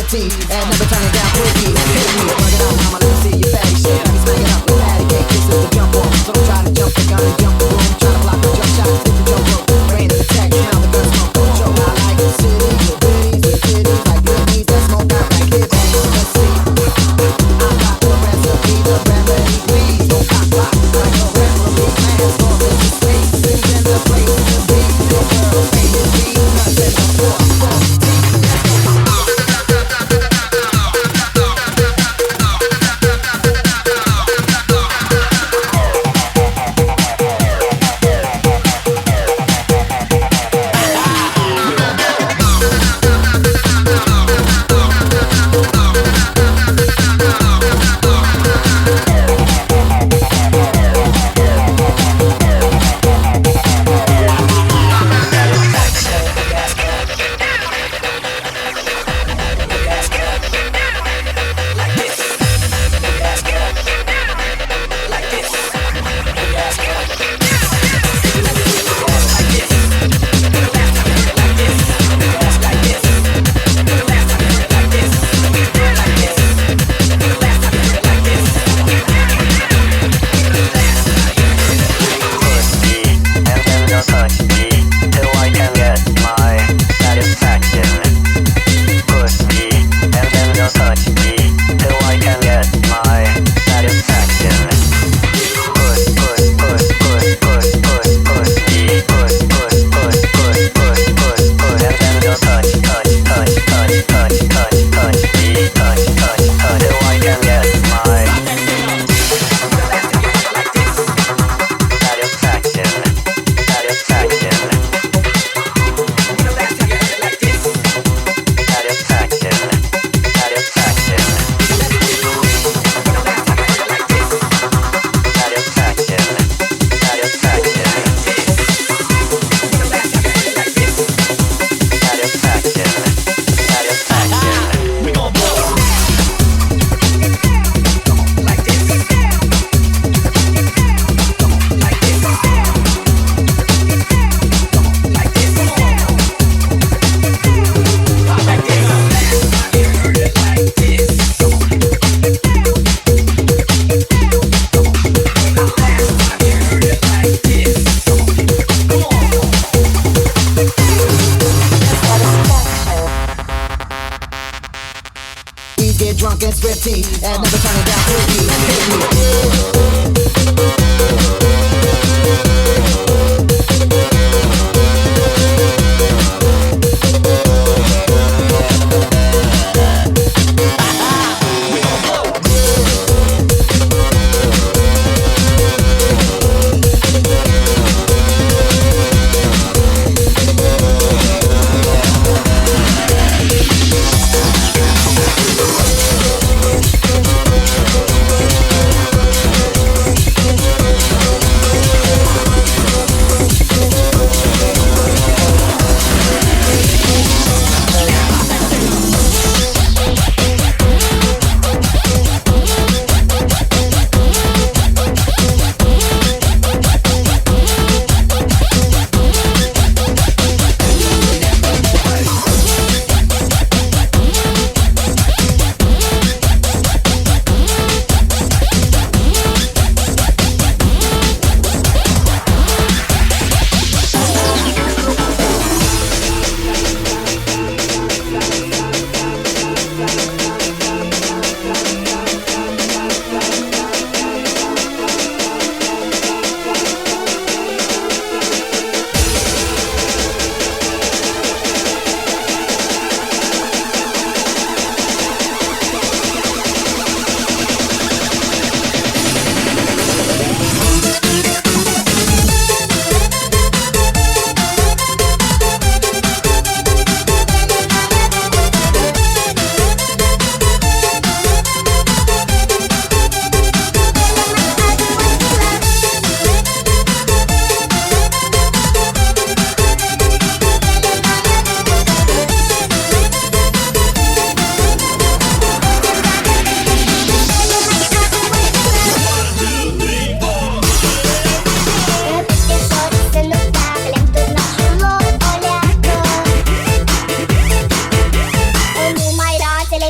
sweaty and never turning down quickie. Hit me, work it out, mama, let me see your fatty shit. Let me smack it up with patty cake, this is the jump off. So don't try to jump the gun and jump the room. Try to block the jump shots, hit the jump rope. Rain in the text, now the gun smoke. Show I like the city, with goodies, with kitties, like goodies that smoke out like hippies. Let's see, I got the recipe, the remedy. Please don't cock block like a referee. Plans for this space, things in the place to be. The girls hate it, be nothing but 4-4. Get drunk and sweaty and never turning down quickie. Hit me.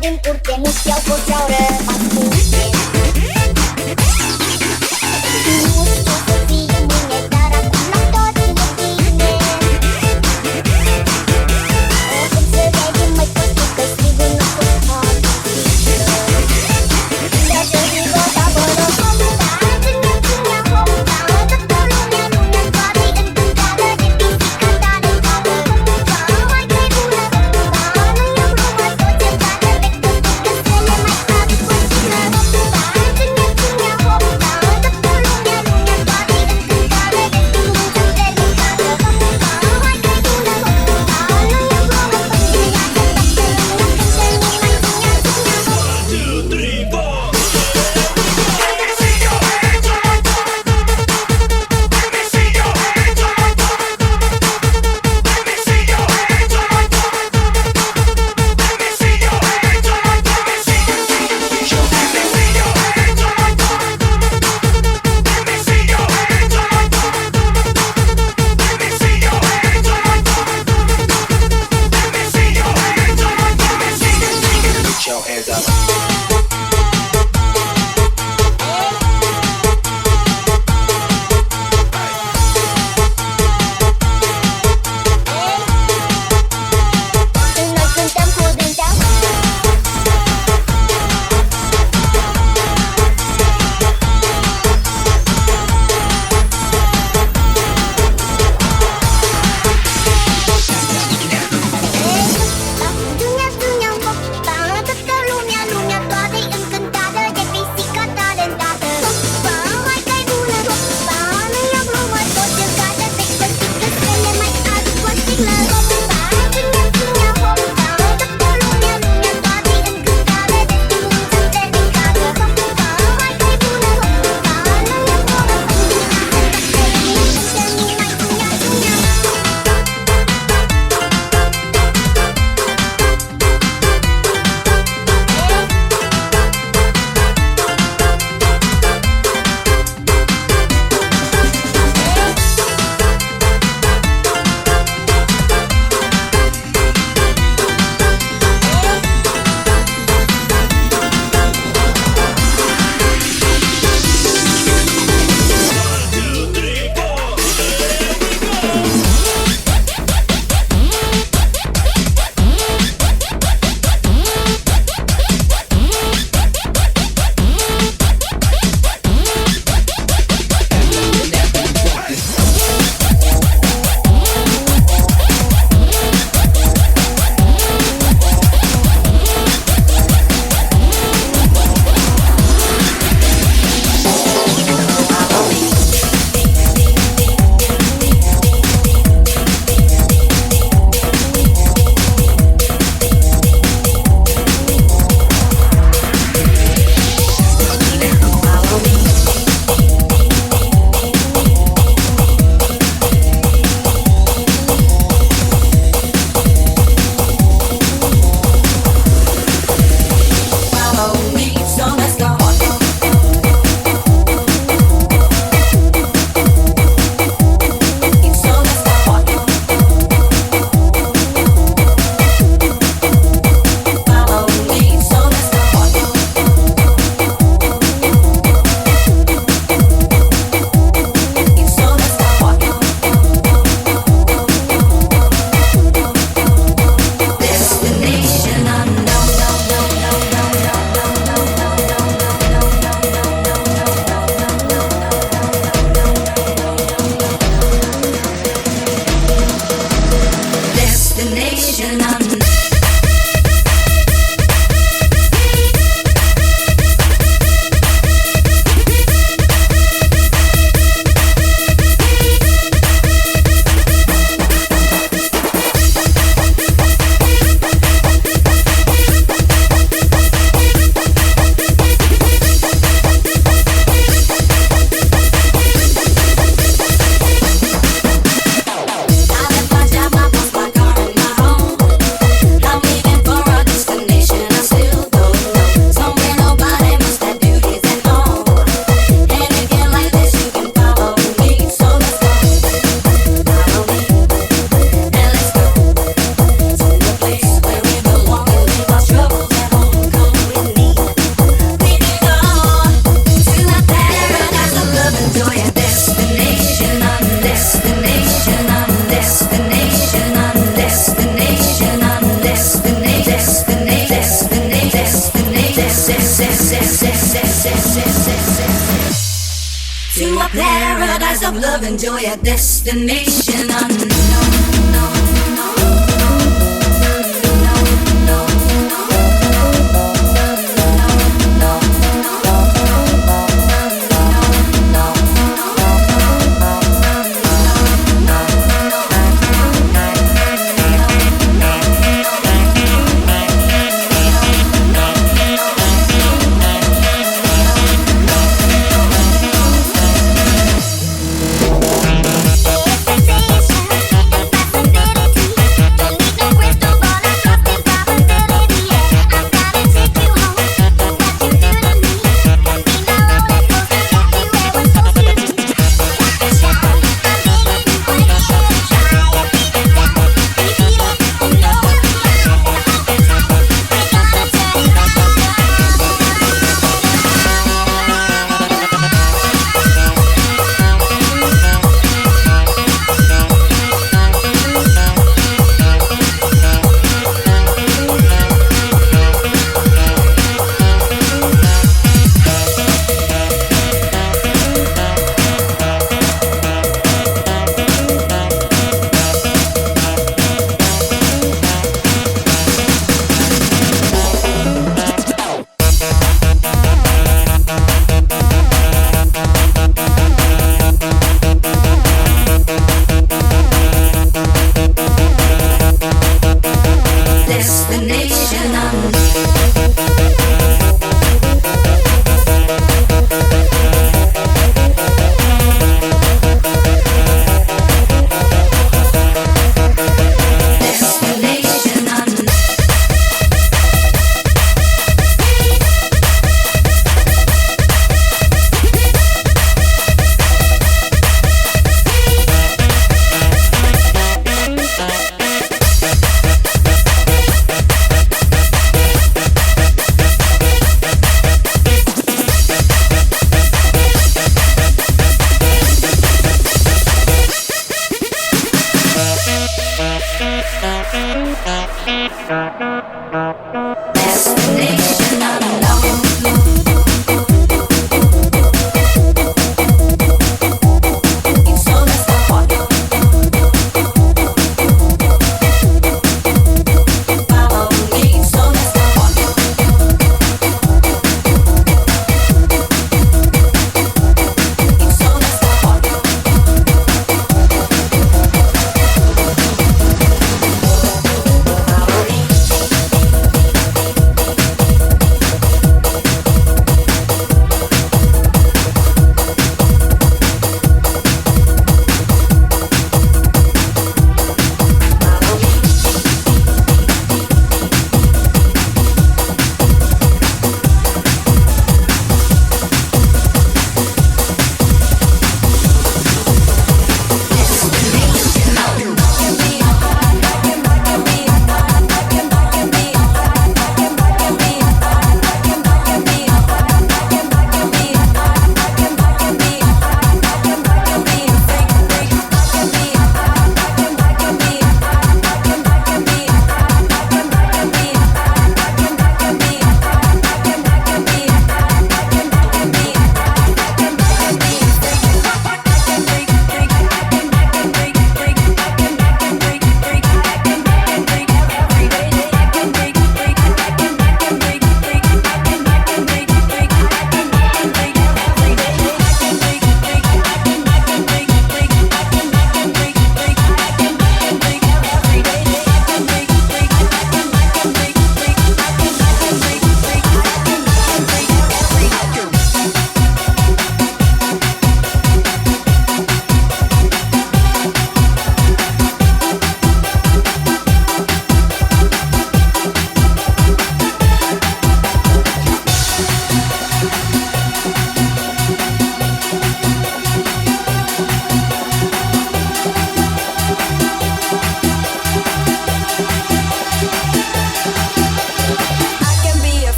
din curte nu știau că ce-au rămas multe. Nu știu să fie mâine, dar acum la toți e bine. Cum să vedem mai toți că strigul nu pot face. Ia să digo da bolo homda, zânia zânia homda, toată lumea lumea toate încântată de pisica tare tată. Mai trei bună homda, nu i-am luat tot ce tată, pe tot că să le mai fac puțină homda. Zânia zânia homda, toată lumea lumea toate încântată de pisica tare tată. Mai trei bună homda, nu i-am luat tot ce tată, pe tot că să le mai To a paradise of love and joy, a destination unknown.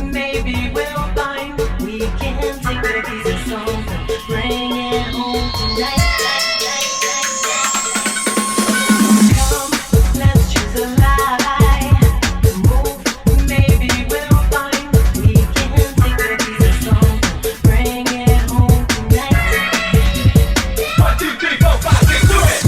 maybe we'll find we can take a piece of something, bring it home tonight. Come, let's choose a lie. Move, maybe we'll find we can take a piece of something, bring it home tonight. 1, 2, 3, 4, 5, 6, do it.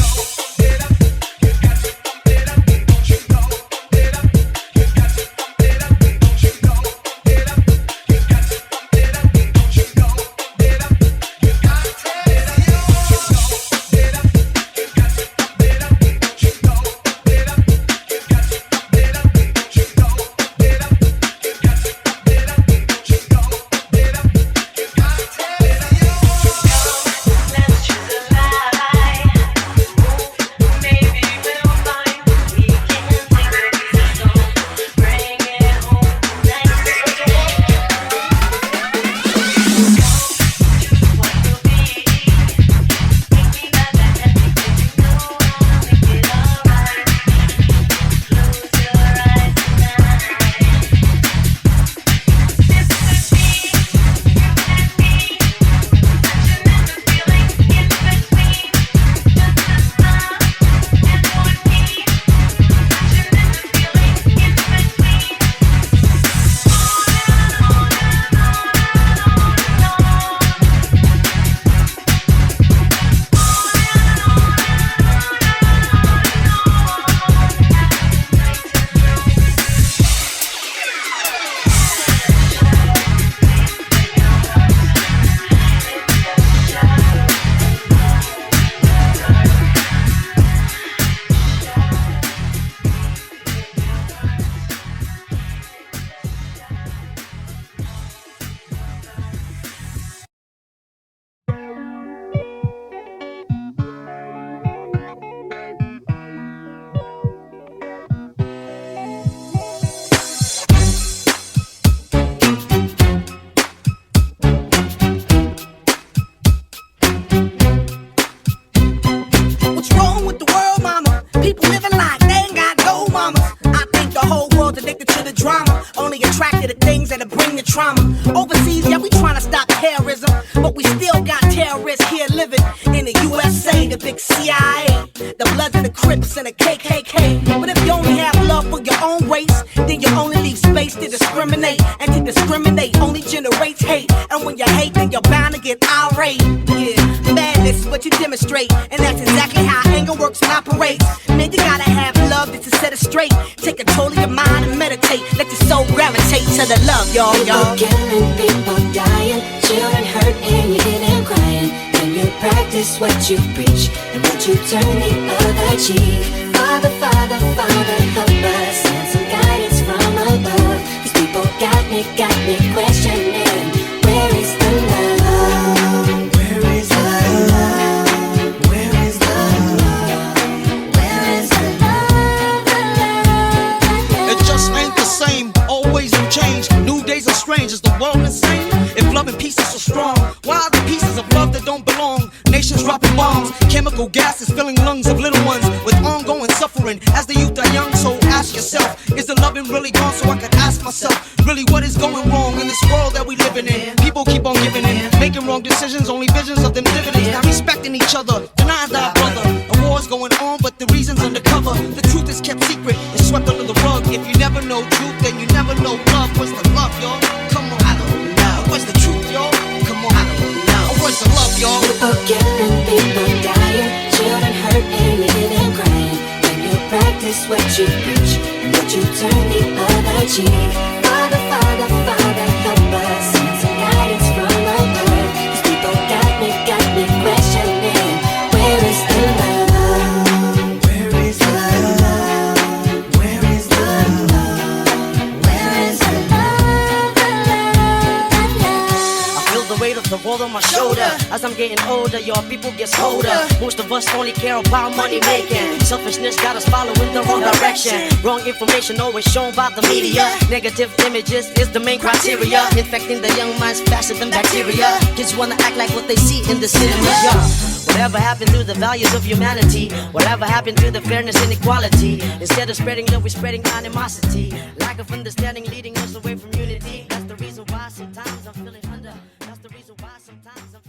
What's wrong with the world, mama? People living like they ain't got no mamas. I think the whole world's addicted to the drama, only attracted to things that'll bring the trauma. Overseas, yeah, we trying to stop terrorism, but we still got terrorists here living in the USA, the big CIA, the Bloods and the Crips and the KKK. But if you only have love for your own race, then you only leave space to discriminate, and to discriminate only generates hate. And when you hate, then you're bound to get irate. Yeah, madness is what you demonstrate, and that's exactly how anger works and operates. Man, you gotta have love just to set it straight. Take control of your mind and meditate. Let your soul gravitate to the love, y'all. People killing, people dying, children hurt and you hear them crying. When you practice what you preach and what you turn the other cheek. Father, Father, Father, help us, send some guidance from above. These people got me questioning, where is the love? Where is the love? Where is the love? Where is the love? The love? It just ain't the same, always new change. New days are strange, is the world insane? If love and peace is so strong, why are the pieces of love that don't belong? Nations dropping bombs, chemical gases filling lungs of little ones with ongoing suffering as the youth are young. So ask yourself, is the loving really gone? So I could ask myself, really what is going wrong in this world that we living in? People keep on giving in, making wrong decisions, only visions of them dividends. Not respecting each other, denying thy brother. A war's going on, but the reason's undercover. The truth is kept secret, it's swept under the rug. If you never know truth, then you never know love. What's the love, y'all? Come on, I don't know. What's the truth, y'all? Come on, I don't know. What's the love, y'all? People killing, people dying, children hurt and you hear them crying. When you practice what you preach and what you turn the other cheek. Father, Father, Father, help us, send some guidance from above. These people got me questioning, where is the love? Where is the love? Where is the love? Where is the love? The love, the love. I feel the weight of the world on my shoulder. As I'm getting older, your people gets colder. Most of us only care about money making. Selfishness got us following the wrong direction. Wrong information always shown by the media. Negative images is the main criteria, infecting the young minds faster than bacteria. Kids wanna act like what they see in the cinema. Whatever happened to the values of humanity? Whatever happened to the fairness and equality? Instead of spreading love, we're spreading animosity. Lack of understanding leading us away from unity. sometimes I'm feeling under. That's the reason why sometimes I'm feeling